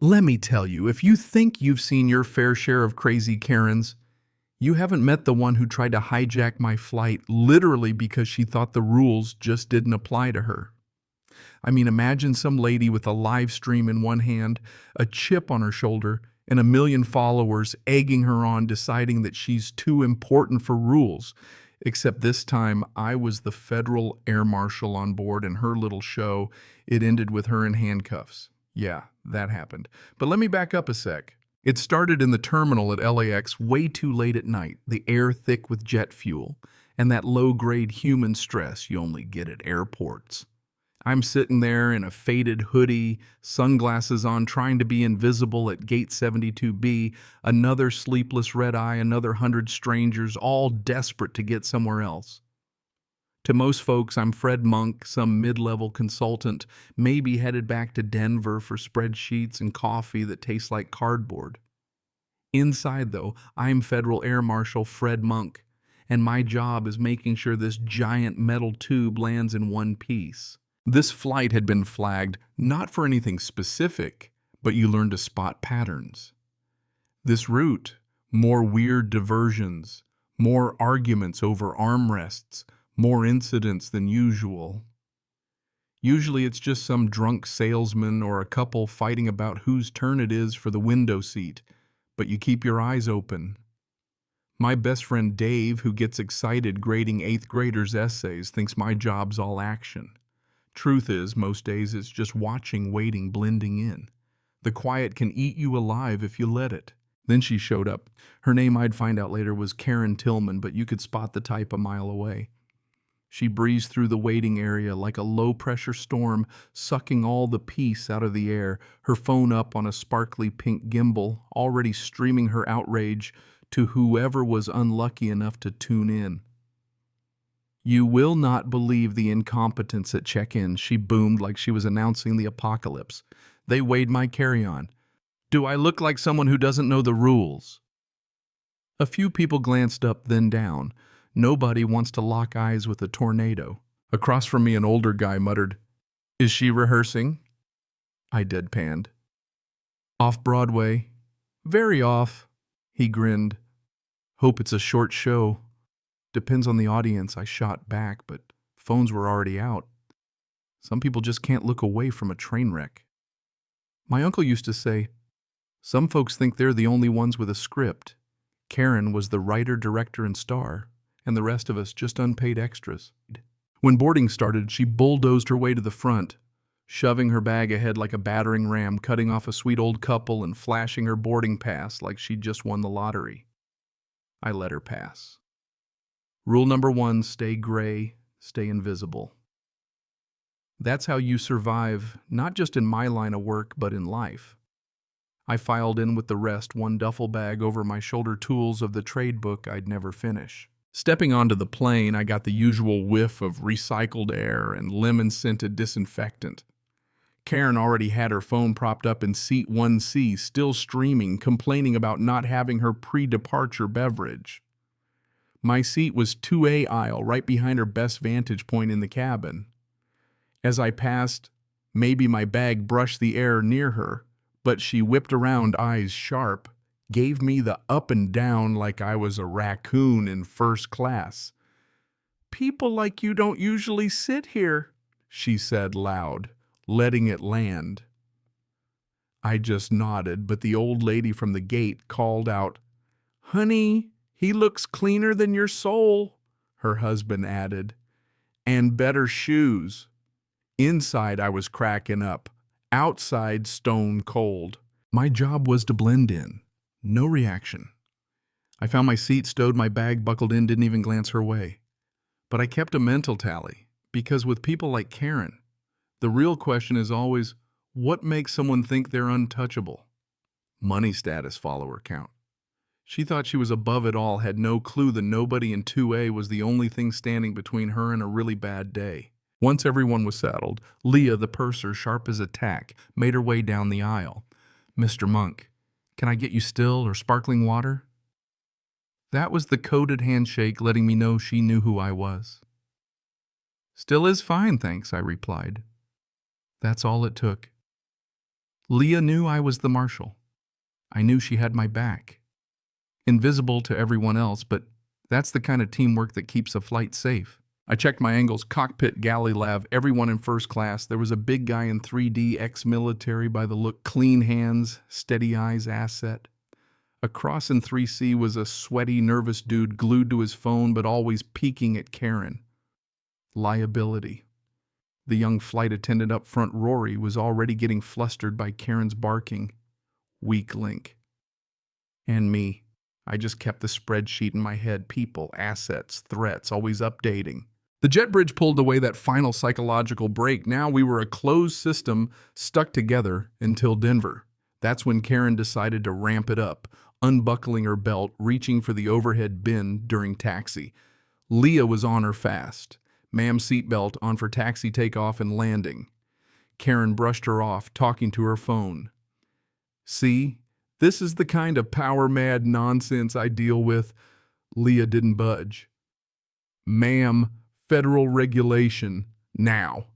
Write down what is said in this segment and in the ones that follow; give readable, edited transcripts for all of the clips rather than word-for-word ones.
Let me tell you, if you think you've seen your fair share of crazy Karens, you haven't met the one who tried to hijack my flight literally because she thought the rules just didn't apply to her. I mean, imagine some lady with a live stream in one hand, a chip on her shoulder, and a million followers egging her on, deciding that she's too important for rules. Except this time, I was the federal air marshal on board, and her little show, it ended with her in handcuffs. Yeah, that happened. But let me back up a sec. It started in the terminal at LAX way too late at night, the air thick with jet fuel, and that low-grade human stress you only get at airports. I'm sitting there in a faded hoodie, sunglasses on, trying to be invisible at Gate 72B, another sleepless red eye, another 100 strangers, all desperate to get somewhere else. To most folks, I'm Fred Monk, some mid-level consultant, maybe headed back to Denver for spreadsheets and coffee that tastes like cardboard. Inside, though, I'm Federal Air Marshal Fred Monk, and my job is making sure this giant metal tube lands in one piece. This flight had been flagged not for anything specific, but you learn to spot patterns. This route, more weird diversions, more arguments over armrests, more incidents than usual. Usually it's just some drunk salesman or a couple fighting about whose turn it is for the window seat, but you keep your eyes open. My best friend Dave, who gets excited grading 8th graders' essays, thinks my job's all action. Truth is, most days it's just watching, waiting, blending in. The quiet can eat you alive if you let it. Then she showed up. Her name, I'd find out later, was Karen Tillman, but you could spot the type a mile away. She breezed through the waiting area like a low-pressure storm, sucking all the peace out of the air, her phone up on a sparkly pink gimbal, already streaming her outrage to whoever was unlucky enough to tune in. "You will not believe the incompetence at check-in," she boomed like she was announcing the apocalypse. "They weighed my carry-on. Do I look like someone who doesn't know the rules?" A few people glanced up, then down. Nobody wants to lock eyes with a tornado. Across from me, an older guy muttered, "Is she rehearsing?" I deadpanned. "Off Broadway." "Very off." He grinned. "Hope it's a short show." "Depends on the audience," I shot back, but phones were already out. Some people just can't look away from a train wreck. My uncle used to say, "Some folks think they're the only ones with a script." Karen was the writer, director, and star, and the rest of us just unpaid extras. When boarding started, she bulldozed her way to the front, shoving her bag ahead like a battering ram, cutting off a sweet old couple and flashing her boarding pass like she'd just won the lottery. I let her pass. Rule number 1, stay gray, stay invisible. That's how you survive, not just in my line of work, but in life. I filed in with the rest, one duffel bag over my shoulder, tools of the trade book I'd never finish. Stepping onto the plane, I got the usual whiff of recycled air and lemon-scented disinfectant. Karen already had her phone propped up in seat 1C, still streaming, complaining about not having her pre-departure beverage. My seat was 2A aisle, right behind her best vantage point in the cabin. As I passed, maybe my bag brushed the air near her, but she whipped around, eyes sharp, gave me the up and down like I was a raccoon in first class. "People like you don't usually sit here," she said loud, letting it land. I just nodded, but the old lady from the gate called out, "Honey, he looks cleaner than your soul," her husband added, "and better shoes." Inside, I was cracking up. Outside, stone cold. My job was to blend in. No reaction. I found my seat, stowed my bag, buckled in, didn't even glance her way. But I kept a mental tally, because with people like Karen, the real question is always, what makes someone think they're untouchable? Money status, follower count. She thought she was above it all, had no clue that nobody in 2A was the only thing standing between her and a really bad day. Once everyone was saddled, Leah, the purser, sharp as a tack, made her way down the aisle. "Mr. Monk, can I get you still or sparkling water?" That was the coded handshake letting me know she knew who I was. "Still is fine, thanks," I replied. That's all it took. Leah knew I was the marshal. I knew she had my back. Invisible to everyone else, but that's the kind of teamwork that keeps a flight safe. I checked my angles, cockpit, galley, lav, everyone in first class. There was a big guy in 3D, ex-military by the look, clean hands, steady eyes, asset. Across in 3C was a sweaty, nervous dude glued to his phone but always peeking at Karen. Liability. The young flight attendant up front, Rory, was already getting flustered by Karen's barking. Weak link. And me. I just kept the spreadsheet in my head. People, assets, threats, always updating. The jet bridge pulled away that final psychological break. Now we were a closed system stuck together until Denver. That's when Karen decided to ramp it up, unbuckling her belt, reaching for the overhead bin during taxi. Leah was on her fast. Ma'am seatbelt on for taxi takeoff and landing. Karen brushed her off, talking to her phone. See, this is the kind of power-mad nonsense I deal with. Leah didn't budge. Ma'am, federal regulation, now.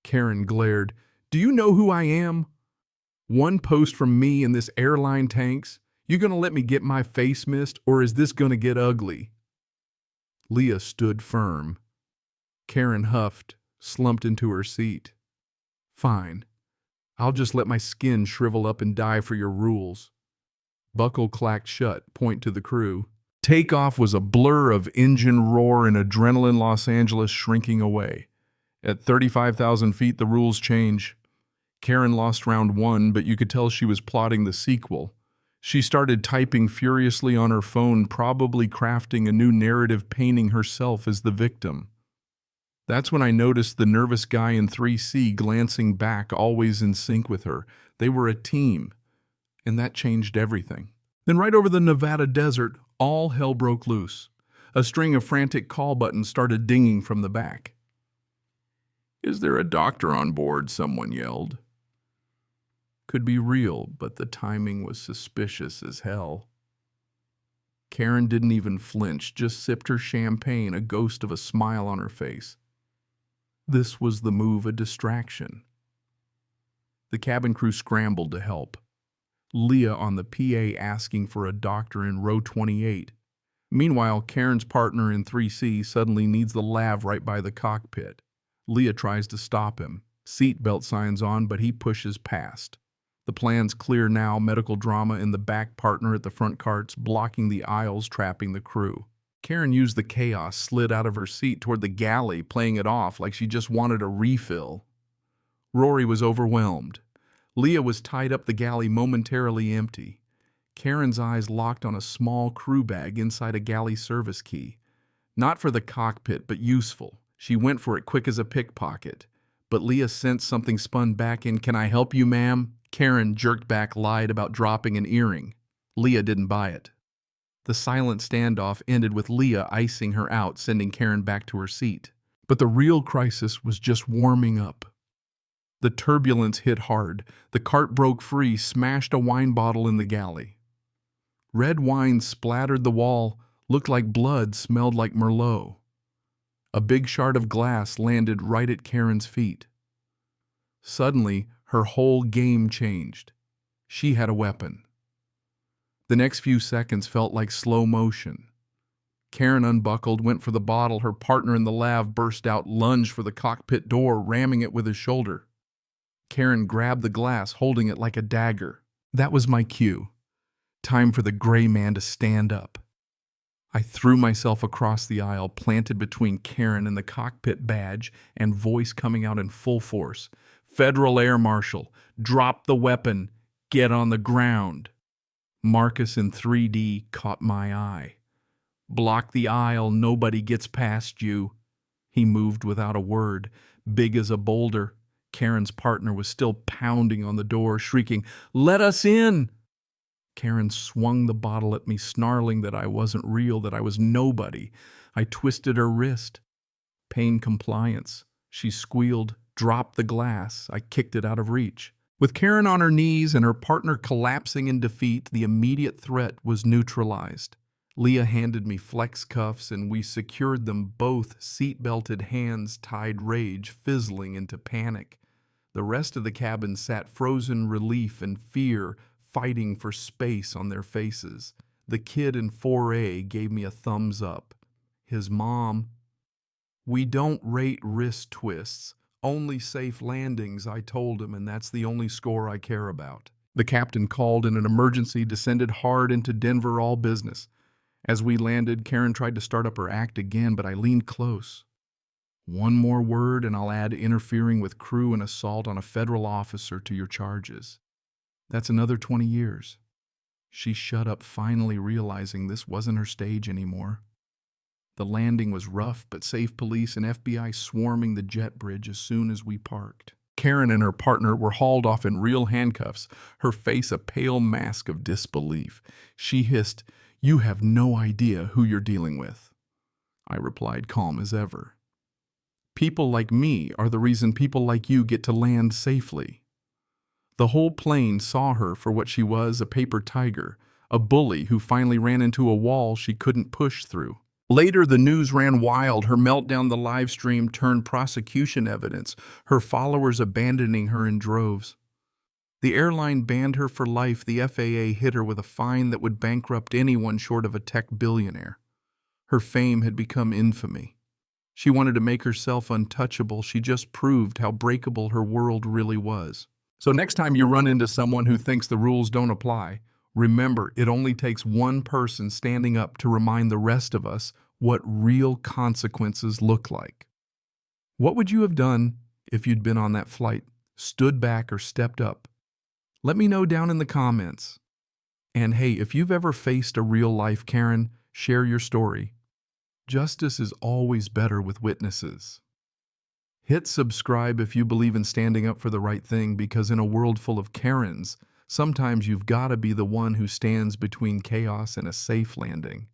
Karen glared. Do you know who I am? One post from me in this airline tanks? You gonna let me get my face missed, or is this gonna get ugly? Leah stood firm. Karen huffed, slumped into her seat. Fine. I'll just let my skin shrivel up and die for your rules. Buckle clacked shut, point to the crew. Takeoff was a blur of engine roar and adrenaline. Los Angeles shrinking away. At 35,000 feet, the rules change. Karen lost round one, but you could tell she was plotting the sequel. She started typing furiously on her phone, probably crafting a new narrative painting herself as the victim. That's when I noticed the nervous guy in 3C glancing back, always in sync with her. They were a team, and that changed everything. Then right over the Nevada desert, all hell broke loose. A string of frantic call buttons started dinging from the back. Is there a doctor on board? Someone yelled. Could be real, but the timing was suspicious as hell. Karen didn't even flinch, just sipped her champagne, a ghost of a smile on her face. This was the move, a distraction. The cabin crew scrambled to help. Leah on the PA asking for a doctor in row 28. Meanwhile, Karen's partner in 3C suddenly needs the lav right by the cockpit. Leah tries to stop him. Seatbelt signs on, but he pushes past. The plan's clear now, medical drama in the back, partner at the front carts, blocking the aisles, trapping the crew. Karen used the chaos, slid out of her seat toward the galley, playing it off like she just wanted a refill. Rory was overwhelmed. Leah was tied up, the galley momentarily empty. Karen's eyes locked on a small crew bag inside a galley service key. Not for the cockpit, but useful. She went for it quick as a pickpocket. But Leah sensed something spun back in. Can I help you, ma'am? Karen jerked back, lied about dropping an earring. Leah didn't buy it. The silent standoff ended with Leah icing her out, sending Karen back to her seat. But the real crisis was just warming up. The turbulence hit hard. The cart broke free, smashed a wine bottle in the galley. Red wine splattered the wall, looked like blood, smelled like Merlot. A big shard of glass landed right at Karen's feet. Suddenly, her whole game changed. She had a weapon. The next few seconds felt like slow motion. Karen unbuckled, went for the bottle. Her partner in the lav burst out, lunged for the cockpit door, ramming it with his shoulder. Karen grabbed the glass, holding it like a dagger. That was my cue. Time for the gray man to stand up. I threw myself across the aisle, planted between Karen and the cockpit badge, and voice coming out in full force. Federal Air Marshal, drop the weapon, get on the ground. Marcus in 3D caught my eye. Block the aisle, nobody gets past you. He moved without a word, big as a boulder. Karen's partner was still pounding on the door, shrieking, "Let us in!" Karen swung the bottle at me, snarling that I wasn't real, that I was nobody. I twisted her wrist. Pain compliance. She squealed, dropped the glass. I kicked it out of reach. With Karen on her knees and her partner collapsing in defeat, the immediate threat was neutralized. Leah handed me flex cuffs, and we secured them both, seat-belted hands tied, rage fizzling into panic. The rest of the cabin sat frozen relief and fear, fighting for space on their faces. The kid in 4A gave me a thumbs up. His mom, "We don't rate wrist twists, only safe landings," I told him, and that's the only score I care about. The captain called in an emergency, descended hard into Denver, all business. As we landed, Karen tried to start up her act again, but I leaned close. "One more word and I'll add interfering with crew and assault on a federal officer to your charges. That's another 20 years. She shut up, finally realizing this wasn't her stage anymore. The landing was rough, but safe. Police and FBI swarming the jet bridge as soon as we parked. Karen and her partner were hauled off in real handcuffs, her face a pale mask of disbelief. She hissed, "You have no idea who you're dealing with." I replied, calm as ever. "People like me are the reason people like you get to land safely." The whole plane saw her for what she was, a paper tiger, a bully who finally ran into a wall she couldn't push through. Later, the news ran wild. Her meltdown, the live stream, turned prosecution evidence, her followers abandoning her in droves. The airline banned her for life. The FAA hit her with a fine that would bankrupt anyone short of a tech billionaire. Her fame had become infamy. She wanted to make herself untouchable. She just proved how breakable her world really was. So next time you run into someone who thinks the rules don't apply, remember, it only takes one person standing up to remind the rest of us what real consequences look like. What would you have done if you'd been on that flight, stood back or stepped up? Let me know down in the comments. And hey, if you've ever faced a real-life Karen, share your story. Justice is always better with witnesses. Hit subscribe if you believe in standing up for the right thing, because in a world full of Karens, sometimes you've got to be the one who stands between chaos and a safe landing.